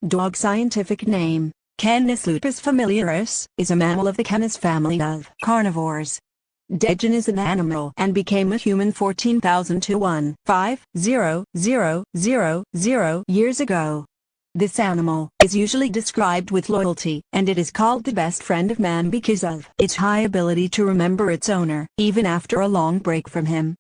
Dog scientific name, Canis lupus familiaris, is a mammal of the Canis family of carnivores. Dachshund is an animal and became a human 14,000 to 1,500,000 years ago. This animal is usually described with loyalty, and it is called the best friend of man because of its high ability to remember its owner, even after a long break from him.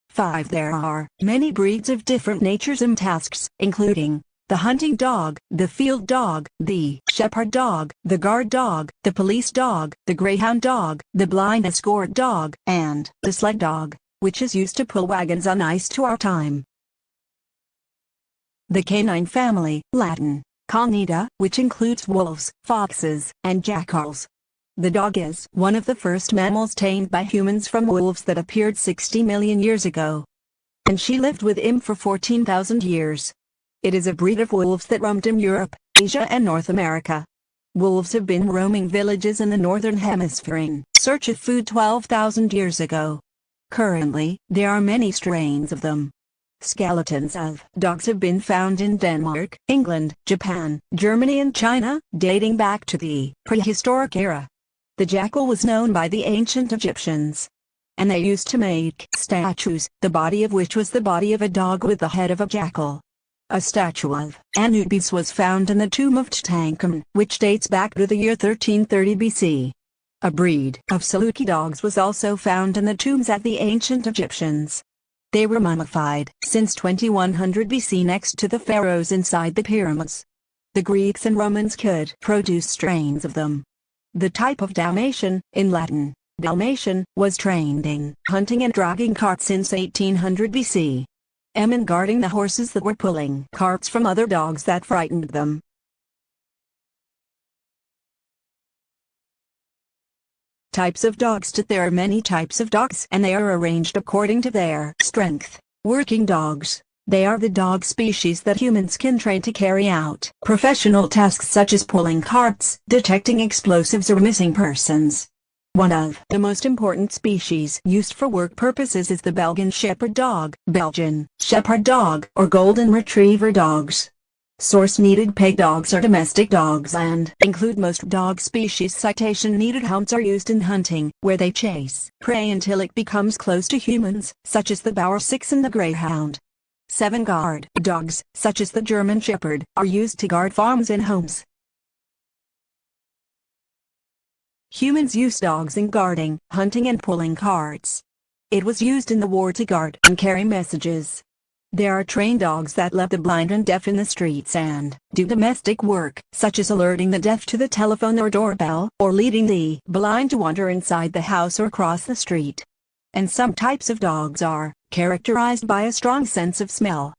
5. There are many breeds of different natures and tasks, including the hunting dog, the field dog, the shepherd dog, the guard dog, the police dog, the greyhound dog, the blind escort dog, and the sled dog, which is used to pull wagons on ice to our time. The canine family, Latin, Canida, which includes wolves, foxes, and jackals. The dog is one of the first mammals tamed by humans from wolves that appeared 60 million years ago. And she lived with him for 14,000 years. It is a breed of wolves that roamed in Europe, Asia and North America. Wolves have been roaming villages in the northern hemisphere in search of food 12,000 years ago. Currently, there are many strains of them. Skeletons of dogs have been found in Denmark, England, Japan, Germany and China, dating back to the prehistoric era. The jackal was known by the ancient Egyptians, and they used to make statues, the body of which was the body of a dog with the head of a jackal. A statue of Anubis was found in the tomb of Tutankhamun, which dates back to the year 1330 BC. A breed of Saluki dogs was also found in the tombs at the ancient Egyptians. They were mummified since 2100 BC next to the pharaohs inside the pyramids. The Greeks and Romans could produce strains of them. The type of Dalmatian, in Latin, Dalmatian, was trained in hunting and dragging carts since 1800 BC. And guarding the horses that were pulling carts from other dogs that frightened them. Types of dogs. There are many types of dogs and they are arranged according to their strength. Working dogs. They are the dog species that humans can train to carry out professional tasks such as pulling carts, detecting explosives or missing persons. One of the most important species used for work purposes is the Belgian Shepherd dog, Belgian Shepherd dog, or Golden Retriever dogs. Source-needed peg dogs are domestic dogs and include most dog species. Citation-needed hounds are used in hunting, where they chase prey until it becomes close to humans, such as the Boer Six and the Greyhound. 7. Guard dogs, such as the German Shepherd, are used to guard farms and homes. Humans use dogs in guarding, hunting and pulling carts. It was used in the war to guard and carry messages. There are trained dogs that let the blind and deaf in the streets and do domestic work, such as alerting the deaf to the telephone or doorbell, or leading the blind to wander inside the house or cross the street. And some types of dogs are characterized by a strong sense of smell.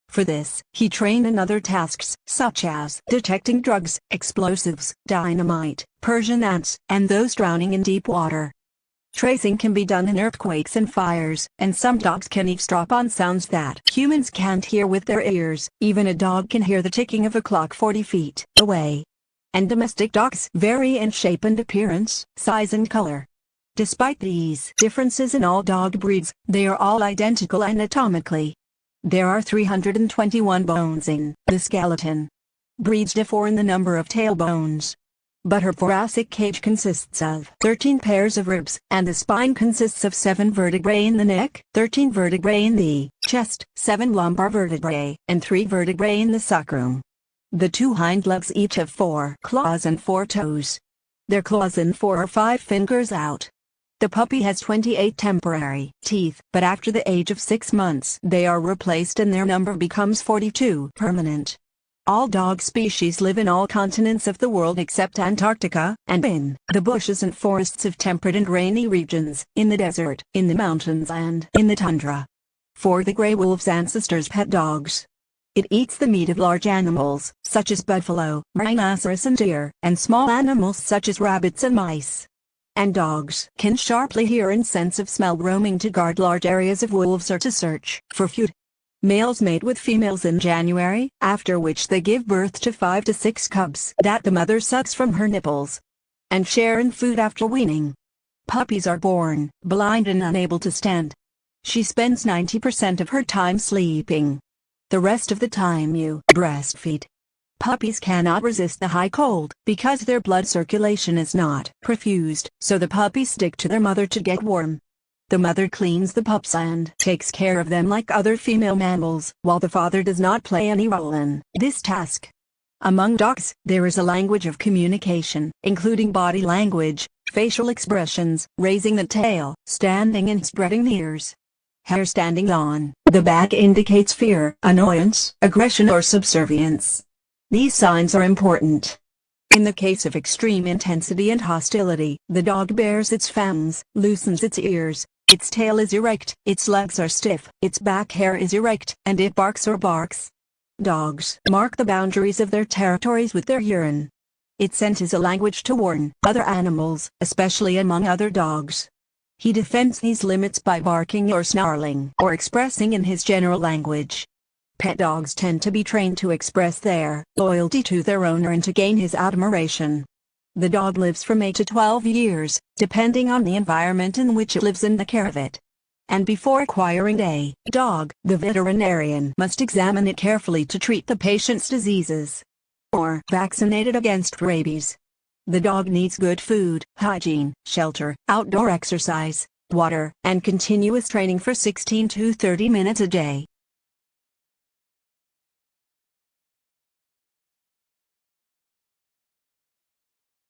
For this, he trained in other tasks, such as detecting drugs, explosives, dynamite, Persian ants, and those drowning in deep water. Tracing can be done in earthquakes and fires, and some dogs can eavesdrop on sounds that humans can't hear with their ears. Even a dog can hear the ticking of a clock 40 feet away. And domestic dogs vary in shape and appearance, size and color. Despite these differences in all dog breeds, they are all identical anatomically. There are 321 bones in the skeleton. Breeds differ in the number of tail bones. But her thoracic cage consists of 13 pairs of ribs, and the spine consists of 7 vertebrae in the neck, 13 vertebrae in the chest, 7 lumbar vertebrae, and 3 vertebrae in the sacrum. The 2 hind legs each have 4 claws and 4 toes. Their claws and 4 or 5 fingers out. The puppy has 28 temporary teeth, but after the age of 6 months they are replaced and their number becomes 42 permanent. All dog species live in all continents of the world except Antarctica, and in the bushes and forests of temperate and rainy regions, in the desert, in the mountains and in the tundra. 4. The gray wolf's ancestors' pet dogs. It eats the meat of large animals, such as buffalo, rhinoceros and deer, and small animals such as rabbits and mice. And dogs can sharply hear and sense of smell, roaming to guard large areas of wolves or to search for food. Males mate with females in January, after which they give birth to 5 to 6 cubs that the mother sucks from her nipples, and share in food after weaning. Puppies are born blind and unable to stand. She spends 90% of her time sleeping. The rest of the time you breastfeed. Puppies cannot resist the high cold because their blood circulation is not perfused, so the puppies stick to their mother to get warm. The mother cleans the pups and takes care of them like other female mammals, while the father does not play any role in this task. Among dogs, there is a language of communication, including body language, facial expressions, raising the tail, standing and spreading the ears. Hair standing on the back indicates fear, annoyance, aggression or subservience. These signs are important. In the case of extreme intensity and hostility, the dog bares its fangs, loosens its ears, its tail is erect, its legs are stiff, its back hair is erect, and it barks or barks. Dogs mark the boundaries of their territories with their urine. Its scent is a language to warn other animals, especially among other dogs. He defends these limits by barking or snarling, or expressing in his general language. Pet dogs tend to be trained to express their loyalty to their owner and to gain his admiration. The dog lives from 8 to 12 years, depending on the environment in which it lives and the care of it. And before acquiring a dog, the veterinarian must examine it carefully to treat the patient's diseases or vaccinate it against rabies. The dog needs good food, hygiene, shelter, outdoor exercise, water, and continuous training for 16 to 30 minutes a day.